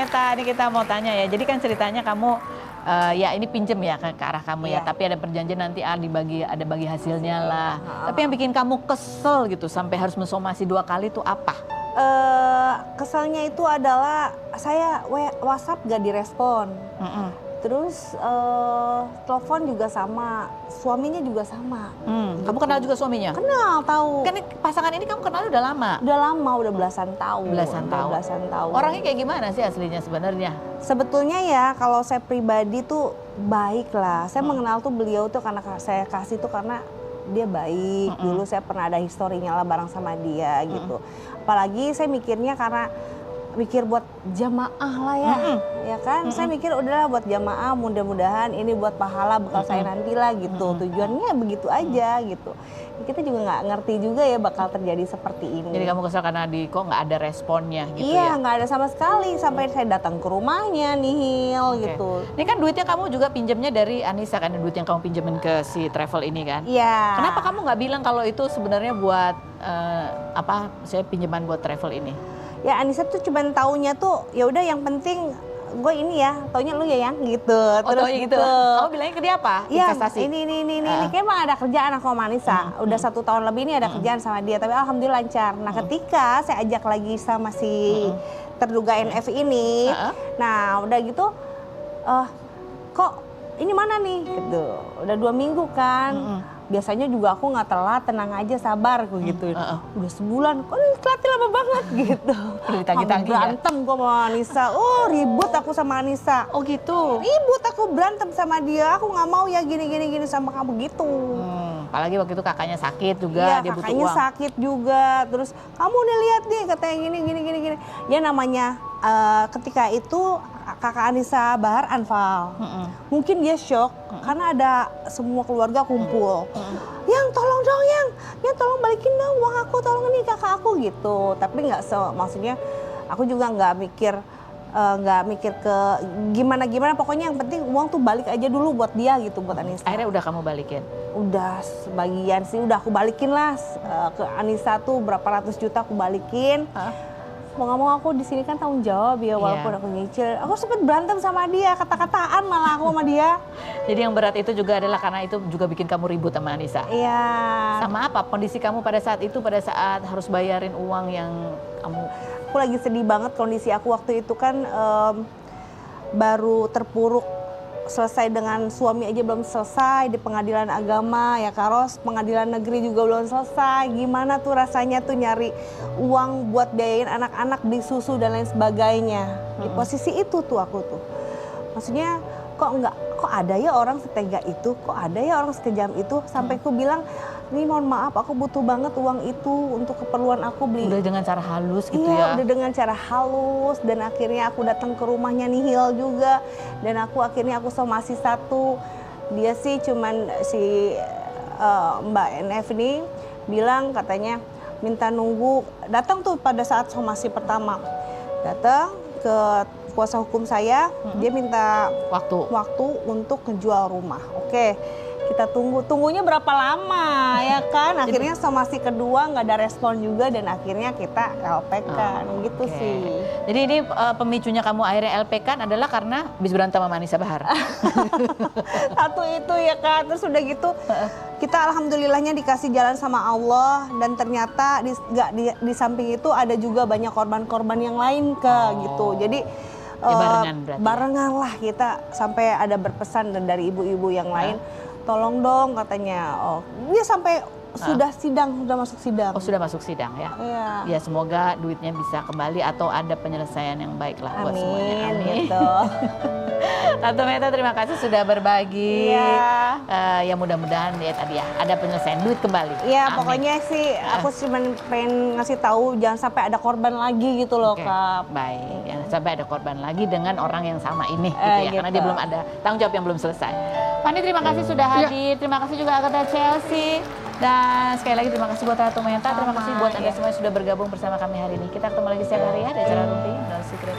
Meta, ini kita mau tanya ya. Jadi kan ceritanya kamu ya ini pinjem ya ke arah kamu ya. Tapi ada perjanjian nanti ada bagi hasilnya lah. Tapi yang bikin kamu kesel gitu sampai harus mensomasi 2 kali itu apa? Keselnya itu adalah saya WhatsApp gak direspon. Terus telepon juga sama, suaminya juga sama. Kamu kenal juga suaminya? Kenal, tahu. Kan pasangan ini kamu kenal udah lama? Udah lama, udah belasan tahun. Belasan tahun. Orangnya kayak gimana sih aslinya sebenarnya? Sebetulnya ya kalau saya pribadi tuh baik lah. Saya mengenal tuh beliau tuh karena saya kasih tuh karena dia baik. Dulu saya pernah ada historinya lah bareng sama dia gitu. Apalagi saya mikirnya karena mikir buat jamaah lah ya kan. Saya mikir udahlah buat jamaah, mudah-mudahan ini buat pahala bekal saya nanti lah gitu. Tujuannya begitu aja gitu. Kita juga nggak ngerti juga ya bakal terjadi seperti ini. Jadi kamu kesal karena kok nggak ada responnya gitu ya? Iya, nggak ada sama sekali sampai saya datang ke rumahnya nihil gitu. Ini kan duitnya kamu juga pinjamnya dari Anissa kan, duit yang kamu pinjemin ke si travel ini kan? Iya. Kenapa kamu nggak bilang kalau itu sebenarnya buat saya pinjaman buat travel ini? Ya Anissa tuh cuman taunya tuh ya udah yang penting gue ini ya, taunya lu ya yang gitu. Terus gitu. Kamu bilangnya ke dia apa? Ya, Investasi? ini kayak emang ada kerjaan aku sama Anissa. Udah 1 tahun lebih ini ada kerjaan sama dia, tapi alhamdulillah lancar. Nah ketika saya ajak lagi sama si terduga NF ini, nah udah gitu, kok ini mana nih? Gitu. Udah 2 minggu kan. Biasanya juga aku nggak telat, tenang aja, sabar aku gitu. Udah sebulan, kok telatnya lama banget gitu. Ditagi-tagi ya? Berantem gue sama Anissa, ribut aku sama Anissa. Oh gitu? Ribut aku berantem sama dia, aku nggak mau ya gini sama kamu gitu. Apalagi waktu itu kakaknya sakit juga, Iya, dia butuh kakaknya uang. sakit juga, terus kamu udah lihat nih katanya gini. Ya namanya ketika itu kakak Anissa Bahar anfal. Mungkin dia shock karena ada semua keluarga kumpul. Yang tolong dong yang tolong balikin dong uang aku, tolong nih kakak aku gitu. Tapi nggak maksudnya aku juga nggak mikir ke gimana pokoknya yang penting uang tuh balik aja dulu buat dia gitu, buat Anissa. Akhirnya udah kamu balikin? Udah sebagian sih udah aku balikin lah ke Anissa tuh berapa ratus juta aku balikin. Mau nggak mau aku di sini kan tanggung jawab ya, walaupun aku nyicil. Aku sempet berantem sama dia, kata-kataan malah aku sama dia. Jadi yang berat itu juga adalah karena itu juga bikin kamu ribut sama Anissa? Iya. Sama apa kondisi kamu pada saat itu, pada saat harus bayarin uang yang kamu... Aku lagi sedih banget kondisi aku waktu itu kan baru terpuruk, selesai dengan suami aja belum selesai di pengadilan agama ya Karos, pengadilan negeri juga belum selesai. Gimana tuh rasanya tuh nyari uang buat biayain anak-anak beli susu dan lain sebagainya. Di posisi itu tuh aku tuh. Maksudnya kok ada ya orang setega itu, kok ada ya orang sekejam itu, sampai aku bilang, "Nih mohon maaf, aku butuh banget uang itu untuk keperluan aku beli." Udah dengan cara halus gitu ya? Iya, ya? udah dengan cara halus, dan akhirnya aku datang ke rumahnya nihil juga, dan akhirnya aku somasi 1. Dia sih cuman si Mbak NF ini bilang katanya minta nunggu, datang tuh pada saat somasi pertama, datang ke kuasa hukum saya, dia minta waktu untuk ngejual rumah. Oke, kita tunggunya berapa lama ya kan? Akhirnya somasi kedua nggak ada respon juga, dan akhirnya kita LP kan gitu sih. Jadi ini pemicunya kamu akhirnya LP kan adalah karena habis berantem sama Anissa Bahar? Satu itu ya kan, terus udah gitu kita alhamdulillahnya dikasih jalan sama Allah, dan ternyata di samping itu ada juga banyak korban-korban yang lain gitu. Jadi ya barengan lah kita, sampai ada berpesan dari ibu-ibu yang lain, tolong dong katanya. Dia sampai sudah masuk sidang. Oh sudah masuk sidang ya? Iya. Ya semoga duitnya bisa kembali atau ada penyelesaian yang baik lah buat semuanya. Amin. Gitu. Tante Meta terima kasih sudah berbagi. Iya. Ya mudah-mudahan ya tadi ya ada penyelesaian, duit kembali. Iya, pokoknya sih aku cuma pengen ngasih tahu jangan sampai ada korban lagi gitu loh, Kak. Baik, jangan sampai ada korban lagi dengan orang yang sama ini gitu ya, karena dia belum ada tanggung jawab yang belum selesai. Fani terima kasih sudah hadir, terima kasih juga kepada Chelsea. Dan sekali lagi terima kasih buat Ratu Meta, terima kasih buat Anda semua yang sudah bergabung bersama kami hari ini. Kita ketemu lagi setiap hari ya di acara Rumpi No Secret.